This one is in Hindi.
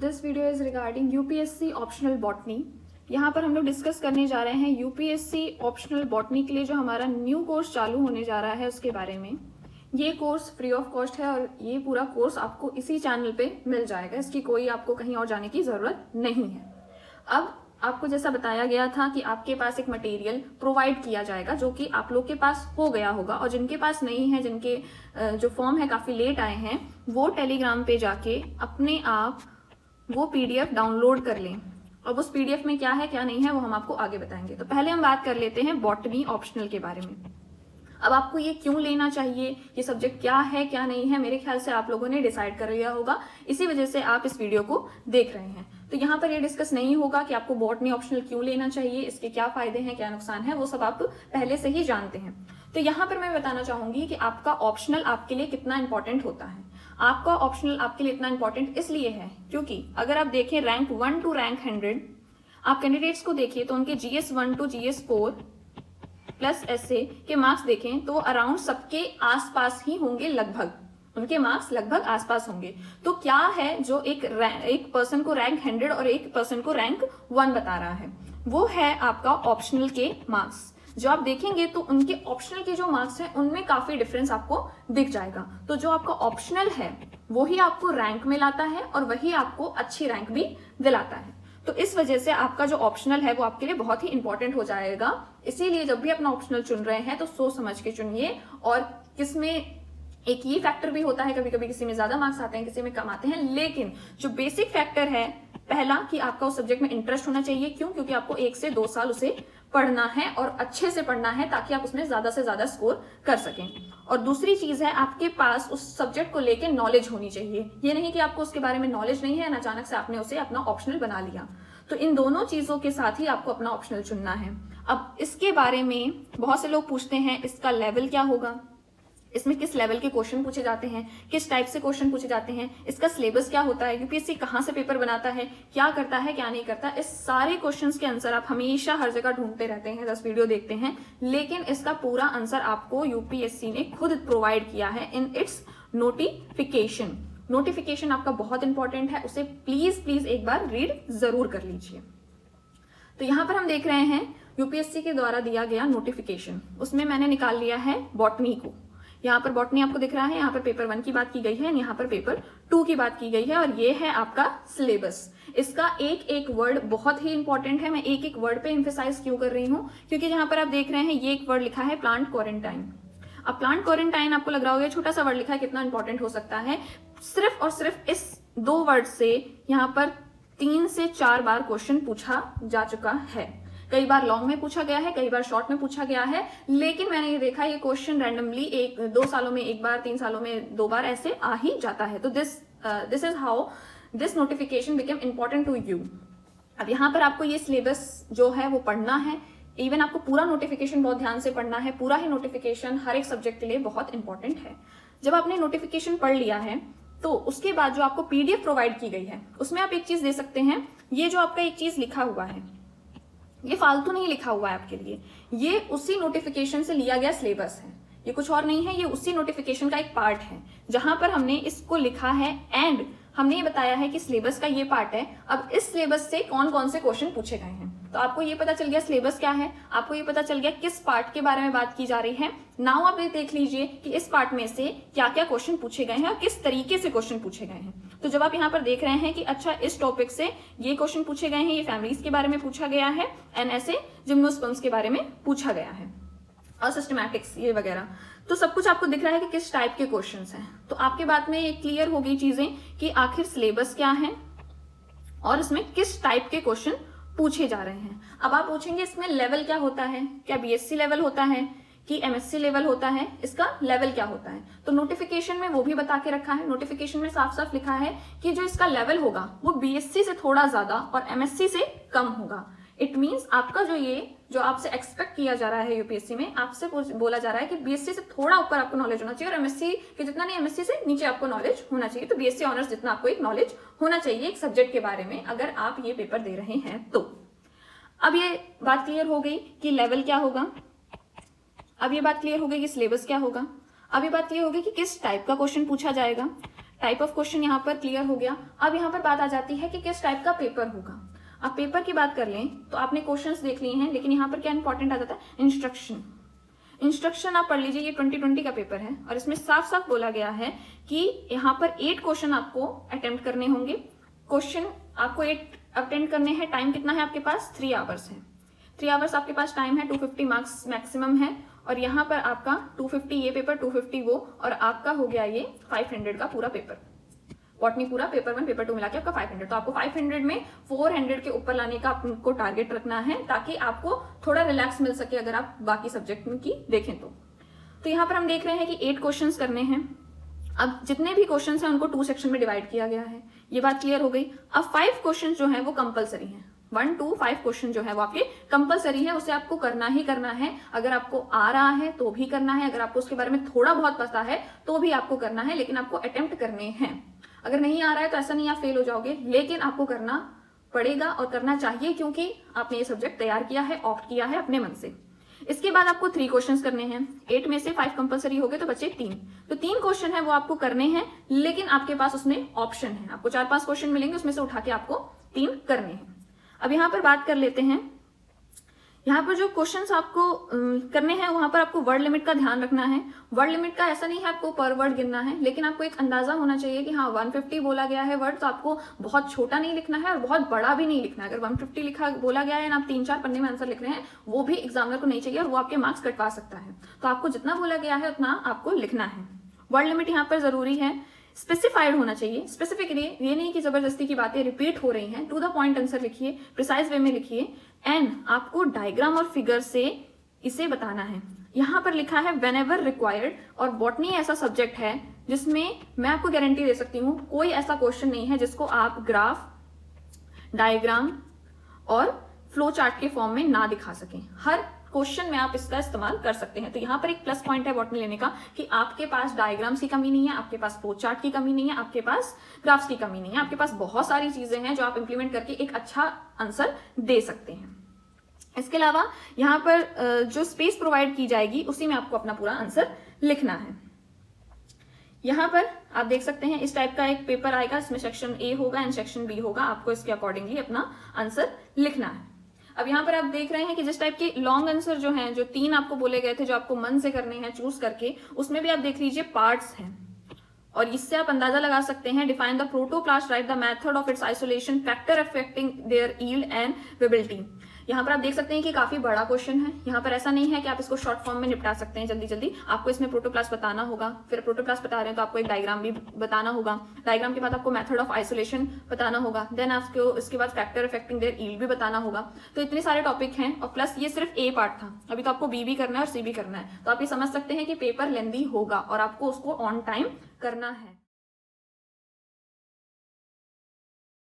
This video is regarding UPSC optional botany. यहाँ पर हम लोग डिस्कस करने जा रहे हैं यूपीएससी ऑप्शनल बॉटनी के लिए जो हमारा न्यू कोर्स चालू होने जा रहा है उसके बारे में। ये कोर्स फ्री ऑफ कॉस्ट है और ये पूरा कोर्स आपको इसी चैनल पे मिल जाएगा, इसकी कोई आपको कहीं और जाने की ज़रूरत नहीं है। अब आपको जैसा बताया गया था कि आपके पास एक मटेरियल प्रोवाइड किया जाएगा जो कि आप लोग के पास हो गया होगा, और जिनके पास नहीं है, जिनके जो फॉर्म है काफ़ी लेट आए हैं, वो टेलीग्राम पे जाके अपने आप वो पीडीएफ डाउनलोड कर लें। अब उस पीडीएफ में क्या है क्या नहीं है वो हम आपको आगे बताएंगे। तो पहले हम बात कर लेते हैं बॉटनी ऑप्शनल के बारे में। अब आपको ये क्यों लेना चाहिए, ये सब्जेक्ट क्या है क्या नहीं है, मेरे ख्याल से आप लोगों ने डिसाइड कर लिया होगा, इसी वजह से आप इस वीडियो को देख रहे हैं। तो यहाँ पर ये डिस्कस नहीं होगा कि आपको बॉटनी ऑप्शनल क्यों लेना चाहिए, इसके क्या फायदे हैं क्या नुकसान है, वो सब आप पहले से ही जानते हैं। तो यहाँ पर मैं बताना चाहूंगी कि आपका ऑप्शनल आपके लिए कितना इंपॉर्टेंट होता है। आपका ऑप्शनल आपके लिए इतना इंपॉर्टेंट इसलिए है क्योंकि अगर आप देखें रैंक 1 टू रैंक 100, आप कैंडिडेट्स को देखिए तो उनके GS 1 to GS 4 plus SA के मार्क्स देखें तो अराउंड सबके आसपास ही होंगे, लगभग उनके मार्क्स लगभग आसपास होंगे। तो क्या है जो एक पर्सन को रैंक 100 और एक पर्सन को रैंक 1 बता रहा है, वो है आपका ऑप्शनल के मार्क्स। जो आप देखेंगे तो उनके ऑप्शनल के जो मार्क्स हैं उनमें काफी डिफरेंस आपको दिख जाएगा। तो जो आपका ऑप्शनल है वही आपको रैंक में लाता है और वही आपको अच्छी रैंक भी दिलाता है। तो इस वजह से आपका जो ऑप्शनल है वो आपके लिए बहुत ही इंपॉर्टेंट हो जाएगा। इसीलिए जब भी अपना ऑप्शनल चुन रहे हैं तो सोच समझ के चुनिए। और किसमें एक ये फैक्टर भी होता है, कभी कभी किसी में ज्यादा मार्क्स आते हैं किसी में कम आते हैं, लेकिन जो बेसिक फैक्टर है पहला कि आपका उस सब्जेक्ट में इंटरेस्ट होना चाहिए। क्यों? क्योंकि आपको 1 से 2 साल उसे पढ़ना है और अच्छे से पढ़ना है ताकि आप उसमें ज्यादा से ज्यादा स्कोर कर सकें। और दूसरी चीज है आपके पास उस सब्जेक्ट को लेकर नॉलेज होनी चाहिए। ये नहीं कि आपको उसके बारे में नॉलेज नहीं है और अचानक से आपने उसे अपना ऑप्शनल बना लिया। तो इन दोनों चीजों के साथ ही आपको अपना ऑप्शनल चुनना है। अब इसके बारे में बहुत से लोग पूछते हैं इसका लेवल क्या होगा, इसमें किस लेवल के क्वेश्चन पूछे जाते हैं, किस टाइप से क्वेश्चन पूछे जाते हैं, इसका सिलेबस क्या होता है, यूपीएससी कहाँ से पेपर बनाता है, क्या करता है क्या नहीं करता। इस सारे क्वेश्चंस के आंसर आप हमेशा हर जगह ढूंढते रहते हैं, 10 वीडियो देखते हैं, लेकिन इसका पूरा आंसर आपको यूपीएससी ने खुद प्रोवाइड किया है इन इट्स नोटिफिकेशन। नोटिफिकेशन आपका बहुत इंपॉर्टेंट है, उसे प्लीज एक बार रीड जरूर कर लीजिए। तो यहाँ पर हम देख रहे हैं यूपीएससी के द्वारा दिया गया नोटिफिकेशन, उसमें मैंने निकाल लिया है बॉटनी को। यहाँ पर बॉटनी आपको दिख रहा है, यहाँ पर पेपर 1 की बात की गई है, यहाँ पर पेपर 2 की बात की गई है, और ये है आपका सिलेबस। इसका एक एक वर्ड बहुत ही इंपॉर्टेंट है। मैं एक एक वर्ड पे एम्फेसाइज क्यों कर रही हूँ, क्योंकि जहां पर आप देख रहे हैं ये एक वर्ड लिखा है प्लांट क्वारंटाइन। अब प्लांट क्वारंटाइन आपको लग रहा होगा छोटा सा वर्ड लिखा है, कितना इंपॉर्टेंट हो सकता है। सिर्फ और सिर्फ इस 2 वर्ड से यहाँ पर 3 से 4 बार क्वेश्चन पूछा जा चुका है। कई बार लॉन्ग में पूछा गया है, कई बार शॉर्ट में पूछा गया है, लेकिन मैंने ये देखा ये क्वेश्चन रैंडमली 2 सालों में 1 बार, 3 सालों में 2 बार ऐसे आ ही जाता है। तो this is how this notification become important to you. अब यहाँ पर आपको ये सिलेबस जो है वो पढ़ना है। इवन आपको पूरा नोटिफिकेशन बहुत ध्यान से पढ़ना है। पूरा ही नोटिफिकेशन हर एक सब्जेक्ट के लिए बहुत इंपॉर्टेंट है। जब आपने नोटिफिकेशन पढ़ लिया है तो उसके बाद जो आपको पीडीएफ प्रोवाइड की गई है उसमें आप एक चीज दे सकते हैं। ये जो आपका एक चीज लिखा हुआ है ये फालतू नहीं लिखा हुआ है आपके लिए, ये उसी नोटिफिकेशन से लिया गया सिलेबस है, ये कुछ और नहीं है, ये उसी नोटिफिकेशन का एक पार्ट है जहां पर हमने इसको लिखा है एंड हमने ये बताया है कि सिलेबस का ये पार्ट है। अब इस सिलेबस से कौन कौन से क्वेश्चन पूछे गए हैं, तो आपको ये पता चल गया सिलेबस क्या है, आपको ये पता चल गया किस पार्ट के बारे में बात की जा रही है। नाउ आप ये देख लीजिए कि इस पार्ट में से क्या क्या क्वेश्चन पूछे गए हैं और किस तरीके से क्वेश्चन पूछे गए हैं। तो जब आप यहाँ पर देख रहे हैं कि अच्छा इस टॉपिक से ये क्वेश्चन पूछे गए हैं, ये फैमिलीज के बारे में पूछा गया है, एंड ऐसे जिम्नोस्पर्म्स के बारे में पूछा गया है, और सिस्टमैटिक्स ये वगैरह, तो सब कुछ आपको दिख रहा है कि किस टाइप के क्वेश्चंस हैं। तो आपके बात में ये क्लियर हो गई चीजें कि आखिर सिलेबस क्या है और इसमें किस टाइप के क्वेश्चन पूछे जा रहे हैं। अब आप पूछेंगे इसमें लेवल क्या होता है, क्या बीएससी लेवल होता है कि एमएससी लेवल होता है, इसका लेवल क्या होता है। तो नोटिफिकेशन में वो भी बता के रखा है। नोटिफिकेशन में साफ साफ लिखा है कि जो इसका लेवल होगा वो बीएससी से थोड़ा ज्यादा और एमएससी से कम होगा। इट मीन्स आपका जो आपसे एक्सपेक्ट किया जा रहा है यूपीएससी में, आपसे बोला जा रहा है कि बीएससी से थोड़ा ऊपर आपको नॉलेज होना चाहिए और एमएससी के जितना नहीं, एमएससी से नीचे आपको नॉलेज होना चाहिए। तो बीएससी ऑनर्स जितना आपको एक नॉलेज होना चाहिए एक सब्जेक्ट के बारे में अगर आप ये पेपर दे रहे हैं तो। अब ये बात क्लियर हो गई कि लेवल क्या होगा, अब ये बात क्लियर हो गई कि सिलेबस क्या होगा, अब ये बात क्लियर हो गई कि किस टाइप का क्वेश्चन पूछा जाएगा। टाइप ऑफ क्वेश्चन यहाँ पर क्लियर हो गया। अब यहाँ पर बात आ जाती है कि किस टाइप का पेपर होगा। अब पेपर की बात कर लें तो आपने क्वेश्चंस देख लिए हैं, लेकिन यहाँ पर क्या इंपॉर्टेंट आ जाता है, इंस्ट्रक्शन आप पढ़ लीजिए। ये 2020 का पेपर है और इसमें साफ साफ बोला गया है कि यहाँ पर 8 क्वेश्चन आपको अटेम्प्ट करने होंगे। क्वेश्चन आपको 8 अटेम्प्ट करने हैं। टाइम कितना है आपके पास, 3 आवर्स है। 3 आवर्स आपके पास टाइम है। 250 मार्क्स मैक्सिमम है और यहाँ पर आपका 250 ये पेपर, 250 वो, और आपका हो गया ये 500 का पूरा पेपर। बॉटनी पूरा पेपर 1 पेपर 2 मिला के आपका 500। तो आपको 500 में 400 के ऊपर लाने का आपको टारगेट रखना है, ताकि आपको थोड़ा रिलैक्स मिल सके अगर आप बाकी सब्जेक्ट की देखें तो यहाँ पर हम देख रहे हैं कि 8 क्वेश्चंस करने हैं। अब जितने भी क्वेश्चंस हैं उनको 2 सेक्शन में डिवाइड किया गया है। ये बात क्लियर हो गई। अब 5 क्वेश्चन जो है वो कंपलसरी है। 1 to 5 क्वेश्चन जो है वो आपके कंपलसरी है, उसे आपको करना ही करना है। अगर आपको आ रहा है तो भी करना है, अगर आपको उसके बारे में थोड़ा बहुत पता है तो भी आपको करना है, लेकिन आपको अटेम्प्ट करने हैं। अगर नहीं आ रहा है तो ऐसा नहीं आप फेल हो जाओगे, लेकिन आपको करना पड़ेगा और करना चाहिए, क्योंकि आपने ये सब्जेक्ट तैयार किया है, ऑप्ट किया है अपने मन से। इसके बाद आपको 3 क्वेश्चंस करने हैं। 8 में से 5 कंपलसरी हो गए तो बचे 3। तो 3 क्वेश्चन है वो आपको करने हैं, लेकिन आपके पास उसमें ऑप्शन है। आपको 4-5 क्वेश्चन मिलेंगे, उसमें से उठा के आपको 3 करने हैं। अब यहाँ पर बात कर लेते हैं। यहाँ पर जो क्वेश्चंस आपको करने हैं वहां पर आपको वर्ड लिमिट का ध्यान रखना है। वर्ड लिमिट का ऐसा नहीं है आपको पर वर्ड गिनना है, लेकिन आपको एक अंदाजा होना चाहिए कि हाँ 150 बोला गया है वर्ड, तो आपको बहुत छोटा नहीं लिखना है और बहुत बड़ा भी नहीं लिखना है। अगर 150 लिखा बोला गया है ना, आप 3-4 पन्ने में आंसर लिख रहे हैं, वो भी एग्जामिनर को नहीं चाहिए और वो आपके मार्क्स कटवा सकता है। तो आपको जितना बोला गया है उतना आपको लिखना है। वर्ड लिमिट यहाँ पर जरूरी है, स्पेसिफाइड होना चाहिए। स्पेसिफिकली ये नहीं कि जबरदस्ती की बातें रिपीट हो रही हैं। टू द पॉइंट आंसर लिखिए, प्रिसाइज वे में लिखिए, एंड आपको डायग्राम और फिगर से इसे बताना है। यहाँ पर लिखा है वेन एवर रिक्वायर्ड, और बॉटनी ऐसा सब्जेक्ट है जिसमें मैं आपको गारंटी दे सकती हूँ कोई ऐसा क्वेश्चन नहीं है जिसको आप ग्राफ, डायग्राम और फ्लो चार्ट के फॉर्म में ना दिखा सकें। हर क्वेश्चन में आप इसका इस्तेमाल कर सकते हैं। तो यहाँ पर एक प्लस पॉइंट है बॉटनी लेने का कि आपके पास डायग्राम्स की कमी नहीं है, आपके पास फ्लो चार्ट की कमी नहीं है, आपके पास ग्राफ्स की कमी नहीं है, आपके पास बहुत सारी चीजें हैं जो आप इंप्लीमेंट करके एक अच्छा आंसर दे सकते हैं। इसके अलावा यहाँ पर जो स्पेस प्रोवाइड की जाएगी उसी में आपको अपना पूरा आंसर लिखना है। यहाँ पर आप देख सकते हैं इस टाइप का एक पेपर आएगा, इसमें सेक्शन ए होगा एंड सेक्शन बी होगा। आपको इसके अकॉर्डिंगली अपना आंसर लिखना है। अब यहाँ पर आप देख रहे हैं कि जिस टाइप के लॉन्ग आंसर जो हैं, जो 3 आपको बोले गए थे, जो आपको मन से करने हैं चूज करके, उसमें भी आप देख लीजिए पार्ट्स हैं और इससे आप अंदाजा लगा सकते हैं। Define the protoplast, write the method of its isolation, factor affecting their yield and viability. यहाँ पर आप देख सकते हैं कि काफी बड़ा क्वेश्चन है। यहाँ पर ऐसा नहीं है कि आप इसको शॉर्ट फॉर्म में निपटा सकते हैं जल्दी जल्दी। आपको इसमें प्रोटोप्लास्ट बताना होगा, फिर प्रोटोप्लास्ट बता रहे हैं तो आपको एक डायग्राम भी बताना होगा। डायग्राम के बाद आपको मेथड ऑफ आइसोलेशन बताना होगा, देन आपको इसके बाद फैक्टर अफेक्टिंग देयर यील्ड भी बताना होगा। तो इतने सारे टॉपिक हैं और प्लस ये सिर्फ ए पार्ट था। अभी तो आपको बी भी करना है और सी भी करना है। तो आप ये समझ सकते हैं कि पेपर लेंदी होगा और आपको उसको ऑन टाइम करना है।